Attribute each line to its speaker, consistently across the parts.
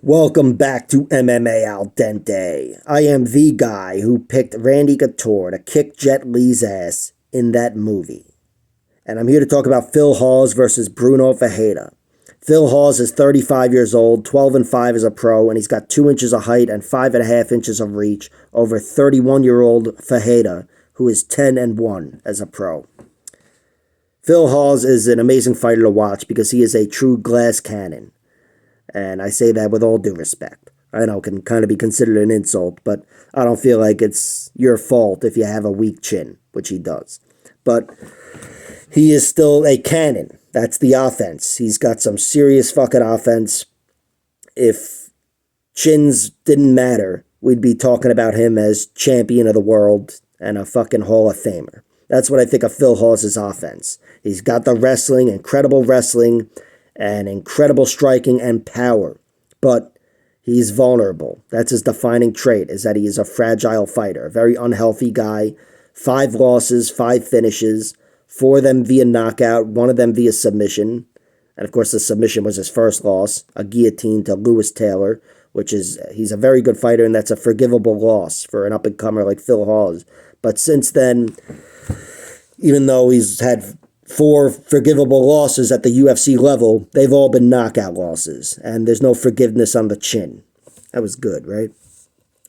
Speaker 1: Welcome back to MMA Al Dente. I am the guy who picked Randy Couture to kick Jet Li's ass in that movie. And I'm here to talk about Phil Hawes versus Bruno Ferreira. Phil Hawes is 35 years old, 12-5 as a pro, and he's got 2 inches of height and 5.5 inches of reach over 31-year-old Ferreira, who is 10-1 as a pro. Phil Hawes is an amazing fighter to watch because he is a true glass cannon. And I say that with all due respect. I know it can kind of be considered an insult, but I don't feel like it's your fault if you have a weak chin, which he does. But he is still a cannon. That's the offense. He's got some serious fucking offense. If chins didn't matter, we'd be talking about him as champion of the world and a fucking Hall of Famer. That's what I think of Phil Hawes' offense. He's got the wrestling, incredible wrestling, and incredible striking and power. But he's vulnerable. That's his defining trait, is that he is a fragile fighter, a very unhealthy guy. 5 losses, 5 finishes, 4 of them via knockout, 1 of them via submission. And of course the submission was his first loss, a guillotine to Lewis Taylor, which is, he's a very good fighter, and that's a forgivable loss for an up-and-comer like Phil Hawes. But since then, even though he's had 4 forgivable losses at the UFC level, they've all been knockout losses, and there's no forgiveness on the chin. That was good, right?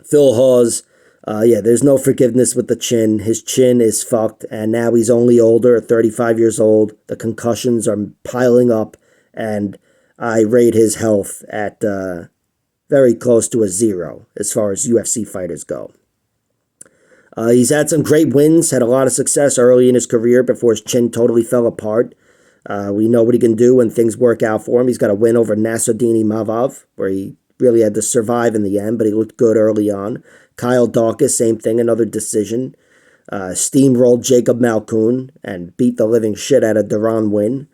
Speaker 1: Phil Hawes, there's no forgiveness with the chin. His chin is fucked, and now he's only older, 35 years old. The concussions are piling up, and I rate his health at very close to a 0 as far as UFC fighters go. He's had some great wins, had a lot of success early in his career before his chin totally fell apart. We know what he can do when things work out for him. He's got a win over Nassourdine Mavov, where he really had to survive in the end, but he looked good early on. Kyle Dawkins, same thing, another decision. Steamrolled Jacob Malkoun and beat the living shit out of Deron Winn.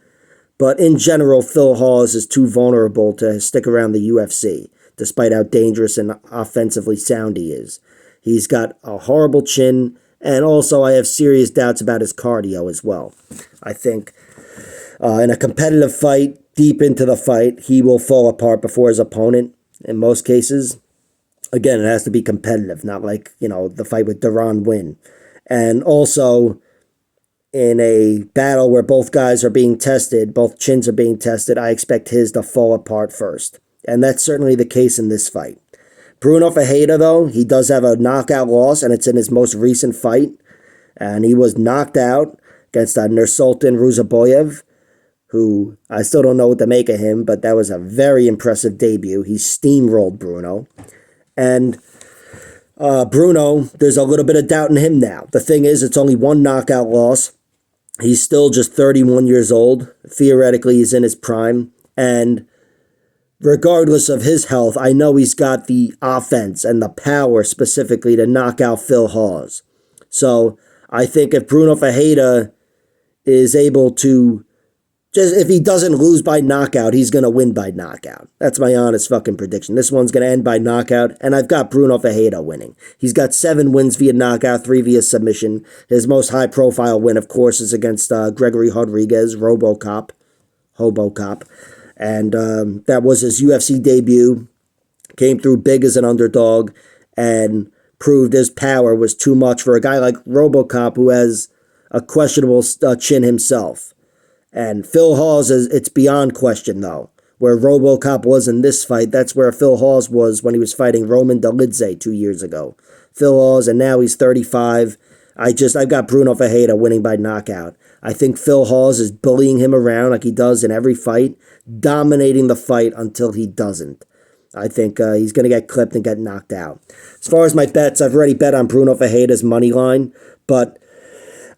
Speaker 1: But in general, Phil Hawes is too vulnerable to stick around the UFC, despite how dangerous and offensively sound he is. He's got a horrible chin, and also I have serious doubts about his cardio as well. I think in a competitive fight, deep into the fight, he will fall apart before his opponent in most cases. Again, it has to be competitive, not like, the fight with Deron Winn. And also, in a battle where both guys are being tested, both chins are being tested, I expect his to fall apart first. And that's certainly the case in this fight. Bruno Ferreira, though, he does have a knockout loss, and it's in his most recent fight. And he was knocked out against Nursultan Ruzaboyev, who I still don't know what to make of him, but that was a very impressive debut. He steamrolled Bruno. And Bruno, there's a little bit of doubt in him now. The thing is, it's only 1 knockout loss. He's still just 31 years old. Theoretically, he's in his prime. And regardless of his health, I know he's got the offense and the power specifically to knock out Phil Hawes. So I think if Bruno Ferreira is able to, if he doesn't lose by knockout, he's going to win by knockout. That's my honest fucking prediction. This one's going to end by knockout, and I've got Bruno Ferreira winning. He's got 7 wins via knockout, 3 via submission. His most high-profile win, of course, is against Gregory Rodriguez, Hobocop. And that was his UFC debut. Came through big as an underdog and proved his power was too much for a guy like Robocop, who has a questionable chin himself. And Phil Hawes, it's beyond question, though. Where Robocop was in this fight, that's where Phil Hawes was when he was fighting Roman Dolidze 2 years ago. Phil Hawes, and now he's 35. I've got Bruno Ferreira winning by knockout. I think Phil Hawes is bullying him around like he does in every fight, dominating the fight until he doesn't. I think he's going to get clipped and get knocked out. As far as my bets, I've already bet on Bruno Ferreira's money line, but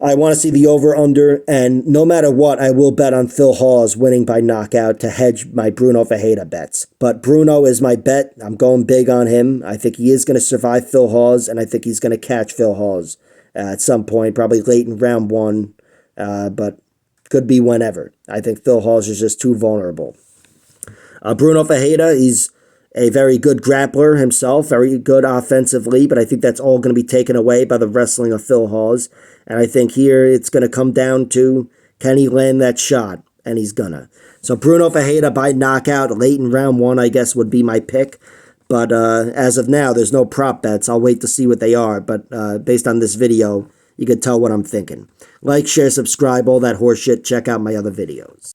Speaker 1: I want to see the over-under, and no matter what, I will bet on Phil Hawes winning by knockout to hedge my Bruno Ferreira bets. But Bruno is my bet. I'm going big on him. I think he is going to survive Phil Hawes, and I think he's going to catch Phil Hawes at some point, probably late in round 1, but could be whenever. I think Phil Hawes is just too vulnerable. Bruno Ferreira, he's a very good grappler himself, very good offensively, but I think that's all going to be taken away by the wrestling of Phil Hawes. And I think here it's going to come down to, can he land that shot? and he's gonna. So Bruno Ferreira by knockout late in round 1, I guess, would be my pick. But as of now, there's no prop bets. I'll wait to see what they are. But based on this video, you can tell what I'm thinking. Like, share, subscribe, all that horse shit. Check out my other videos.